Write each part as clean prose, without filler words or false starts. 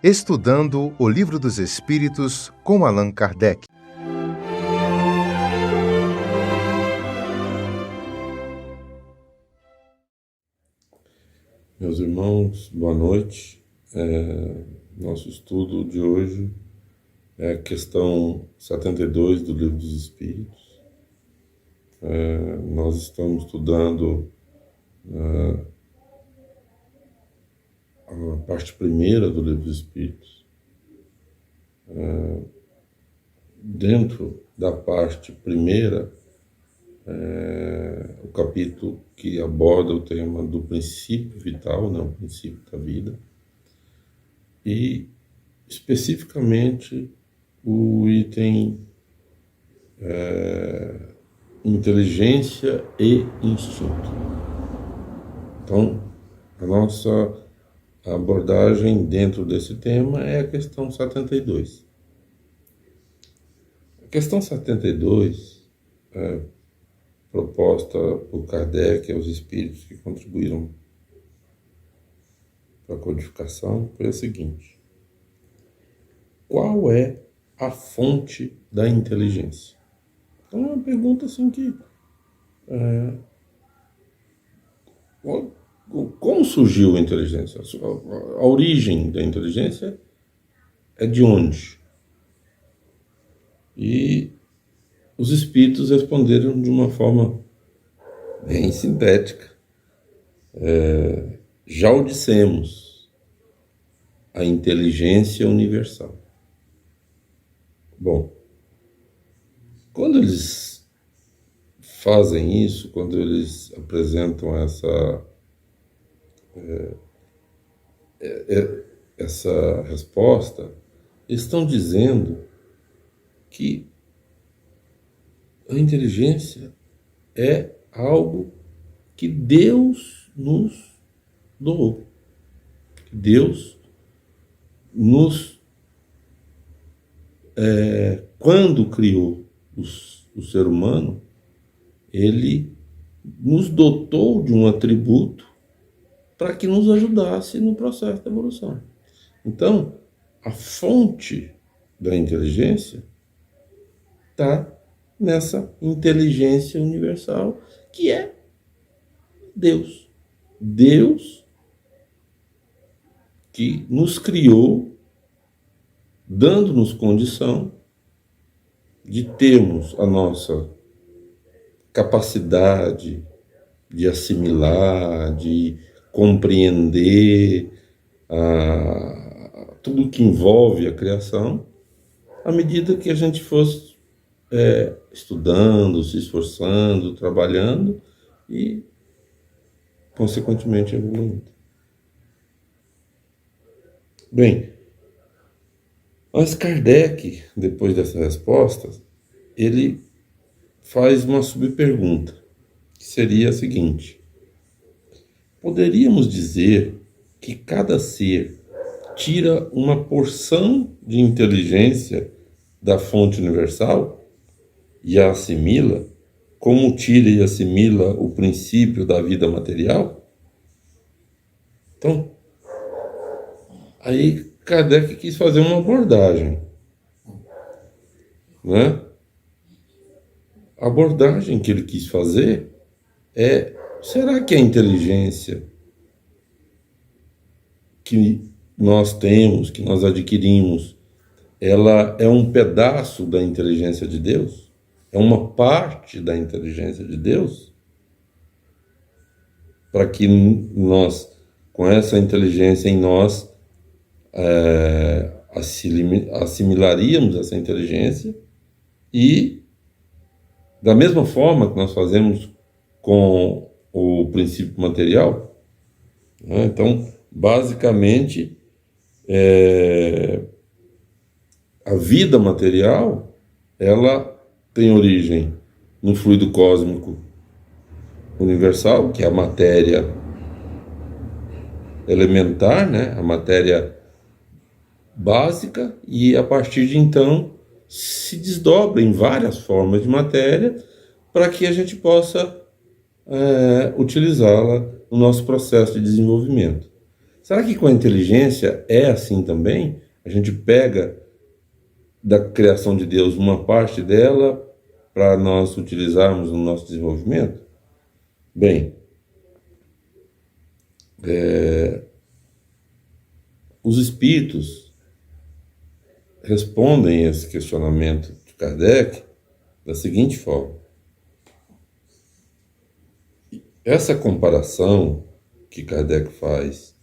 Estudando o Livro dos Espíritos com Allan Kardec. Meus irmãos, boa noite. Nosso estudo de hoje é a questão 72 do Livro dos Espíritos. Nós estamos estudando a parte primeira do Livro dos Espíritos. Dentro da parte primeira, o capítulo que aborda o tema do princípio vital, né, o princípio da vida, e especificamente o item inteligência e instinto. Então, a nossa abordagem dentro desse tema é a questão 72. A questão 72 proposta por Kardec aos espíritos que contribuíram para a codificação foi a seguinte: qual é a fonte da inteligência? Então é uma pergunta assim que como surgiu a inteligência? A origem da inteligência é de onde? E os espíritos responderam de uma forma bem sintética. Já o dissemos, a inteligência universal. Bom, quando eles fazem isso, quando eles apresentam essa resposta, eles estão dizendo que a inteligência é algo que Deus nos doou. Deus nos, quando criou o ser humano, ele nos dotou de um atributo para que nos ajudasse no processo da evolução. Então, a fonte da inteligência está nessa inteligência universal, que é Deus. Deus que nos criou, dando-nos condição de termos a nossa capacidade de assimilar, de compreender tudo que envolve a criação, à medida que a gente fosse estudando, se esforçando, trabalhando e, consequentemente, evoluindo. Bem, mas Kardec, depois dessa resposta, ele faz uma subpergunta, que seria a seguinte: poderíamos dizer que cada ser tira uma porção de inteligência da fonte universal e a assimila, como tira e assimila o princípio da vida material? Então, aí Kardec quis fazer uma abordagem, né? A abordagem que ele quis fazer é: será que a inteligência que nós temos, que nós adquirimos, ela é um pedaço da inteligência de Deus? É uma parte da inteligência de Deus? Para que nós, com essa inteligência em nós, assimilaríamos essa inteligência e, da mesma forma que nós fazemos com o princípio material, né? Então, basicamente, a vida material, ela tem origem no fluido cósmico universal, que é a matéria elementar, né? A matéria básica, e a partir de então se desdobra em várias formas de matéria para que a gente possa utilizá-la no nosso processo de desenvolvimento. Será que com a inteligência é assim também? A gente pega da criação de Deus uma parte dela para nós utilizarmos no nosso desenvolvimento? Bem, os espíritos respondem a esse questionamento de Kardec da seguinte forma: essa comparação que Kardec faz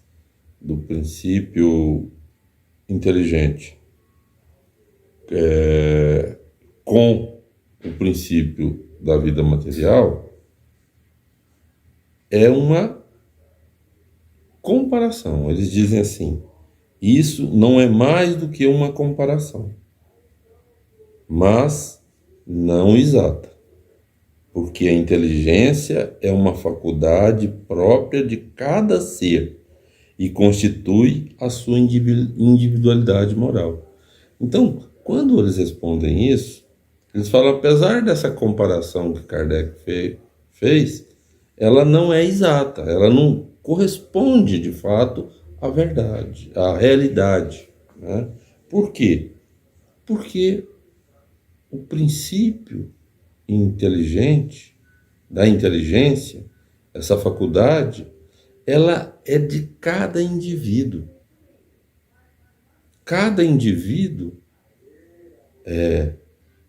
do princípio inteligente com o princípio da vida material é uma comparação. Eles dizem assim: isso não é mais do que uma comparação, mas não exata, porque a inteligência é uma faculdade própria de cada ser e constitui a sua individualidade moral. Então, quando eles respondem isso, eles falam, apesar dessa comparação que Kardec fez, ela não é exata, ela não corresponde de fato à verdade, à realidade, né? Por quê? Porque o princípio inteligente, da inteligência, essa faculdade, ela é de cada indivíduo. Cada indivíduo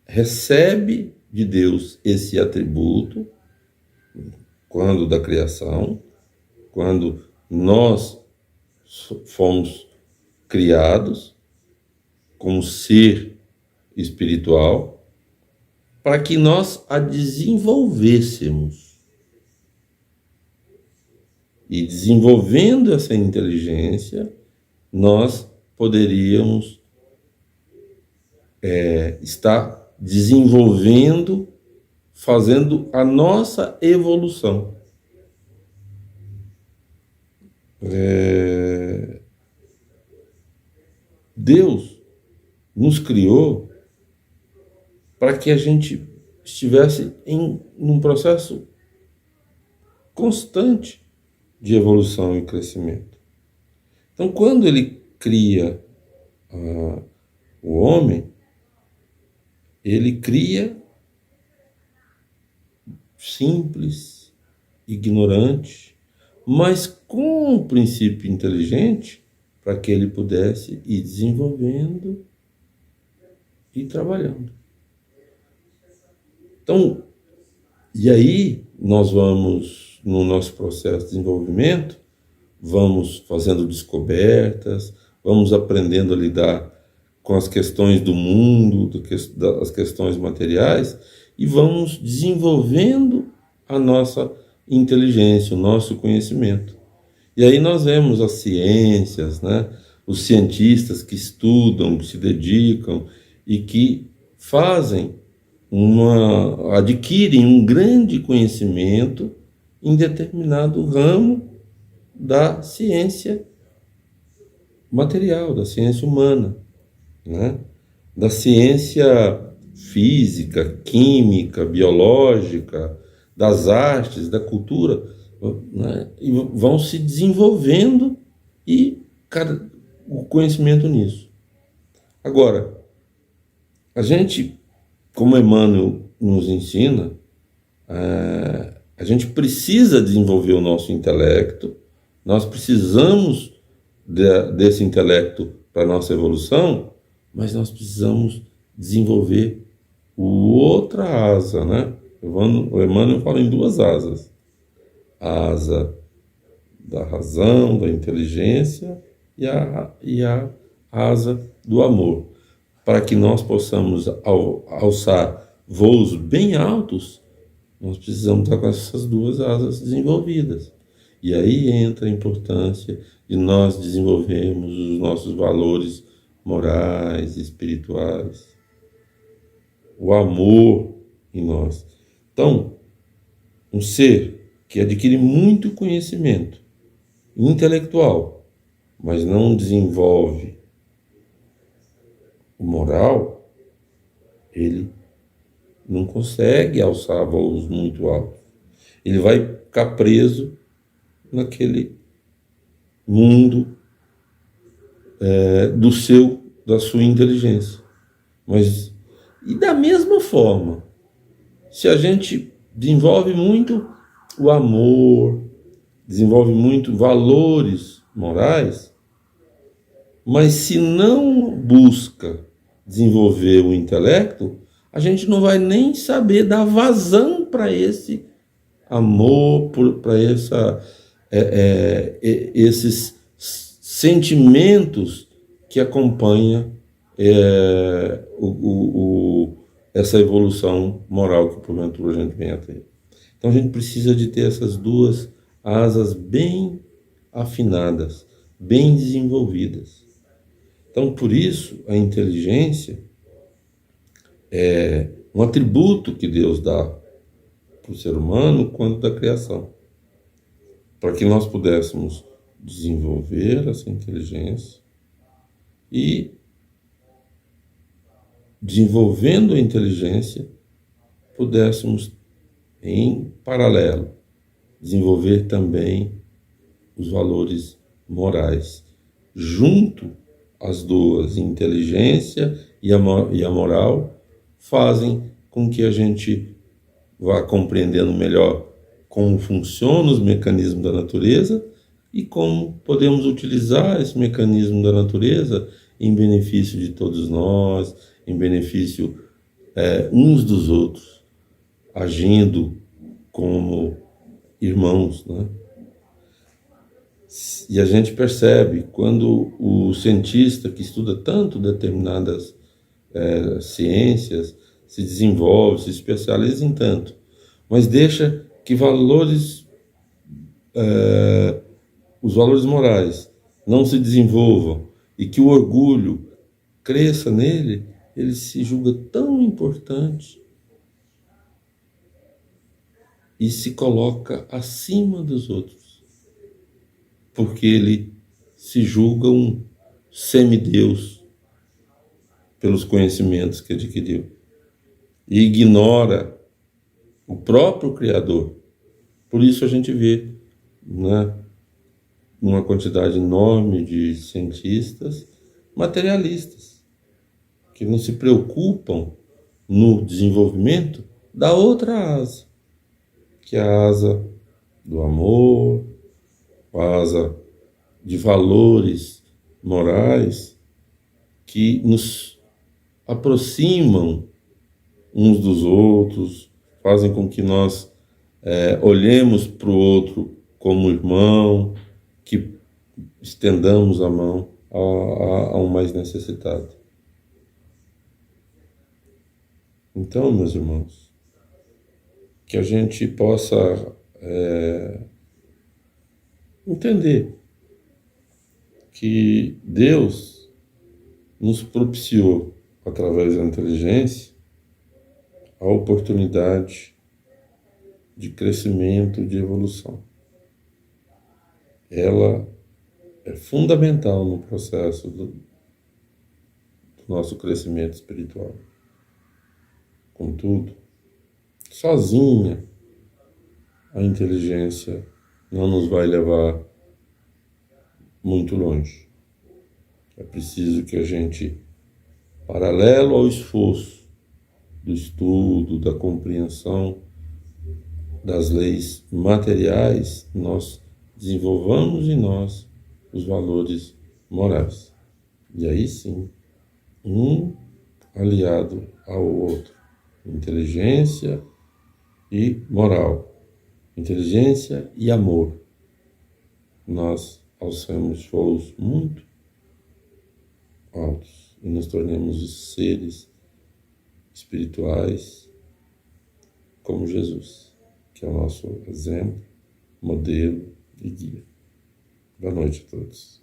recebe de Deus esse atributo quando da criação, quando nós fomos criados como ser espiritual, para que nós a desenvolvêssemos. E desenvolvendo essa inteligência, nós poderíamos estar desenvolvendo, fazendo a nossa evolução. Deus nos criou para que a gente estivesse num processo constante de evolução e crescimento. Então, quando ele cria o homem, ele cria simples, ignorante, mas com um princípio inteligente para que ele pudesse ir desenvolvendo e trabalhando. Então, e aí nós vamos, no nosso processo de desenvolvimento, vamos fazendo descobertas, vamos aprendendo a lidar com as questões do mundo, as questões materiais, e vamos desenvolvendo a nossa inteligência, o nosso conhecimento. E aí nós vemos as ciências, né? Os cientistas que estudam, que se dedicam e que adquirem um grande conhecimento em determinado ramo da ciência material, da ciência humana, né? Da ciência física, química, biológica, das artes, da cultura, né? E vão se desenvolvendo e o conhecimento nisso. Agora, a gente, como Emmanuel nos ensina, a gente precisa desenvolver o nosso intelecto, nós precisamos desse intelecto para a nossa evolução, mas nós precisamos desenvolver outra asa, né? O Emmanuel fala em duas asas: a asa da razão, da inteligência e a asa do amor. Para que nós possamos alçar voos bem altos, nós precisamos estar com essas duas asas desenvolvidas. E aí entra a importância de nós desenvolvermos os nossos valores morais, espirituais, o amor em nós. Então, um ser que adquire muito conhecimento intelectual, mas não desenvolve o moral, ele não consegue alçar voos muito altos. Ele vai ficar preso naquele mundo da sua inteligência. Mas, e da mesma forma, se a gente desenvolve muito o amor, desenvolve muito valores morais, mas se não busca desenvolver o intelecto, a gente não vai nem saber dar vazão para esse amor, para esses sentimentos que acompanham essa evolução moral que porventura a gente vem a ter. Então a gente precisa de ter essas duas asas bem afinadas, bem desenvolvidas. Então por isso a inteligência é um atributo que Deus dá para o ser humano quando da criação, para que nós pudéssemos desenvolver essa inteligência e, desenvolvendo a inteligência, pudéssemos, em paralelo, desenvolver também os valores morais. Junto as duas, inteligência e a moral, fazem com que a gente vá compreendendo melhor como funcionam os mecanismos da natureza e como podemos utilizar esse mecanismo da natureza em benefício de todos nós, em benefício uns dos outros, agindo como irmãos, né? E a gente percebe quando o cientista que estuda tanto determinadas ciências se desenvolve, se especializa em tanto, mas deixa que os valores morais não se desenvolvam e que o orgulho cresça nele, ele se julga tão importante e se coloca acima dos outros, porque ele se julga um semideus pelos conhecimentos que adquiriu e ignora o próprio Criador. Por isso a gente vê, né, uma quantidade enorme de cientistas materialistas que não se preocupam no desenvolvimento da outra asa, que é a asa do amor, a asa de valores morais que nos aproximam uns dos outros, fazem com que nós olhemos para o outro como irmão, que estendamos a mão a um mais necessitado. Então, meus irmãos, que a gente possa entender que Deus nos propiciou, através da inteligência, a oportunidade de crescimento, de evolução. Ela é fundamental no processo do nosso crescimento espiritual. Contudo, sozinha, a inteligência não nos vai levar muito longe. É preciso que a gente, paralelo ao esforço do estudo, da compreensão das leis materiais, nós desenvolvamos em nós os valores morais. E aí sim, um aliado ao outro. Inteligência e moral. Inteligência e amor. Nós alçamos voos muito altos e nos tornemos seres espirituais como Jesus, que é o nosso exemplo, modelo e guia. Boa noite a todos.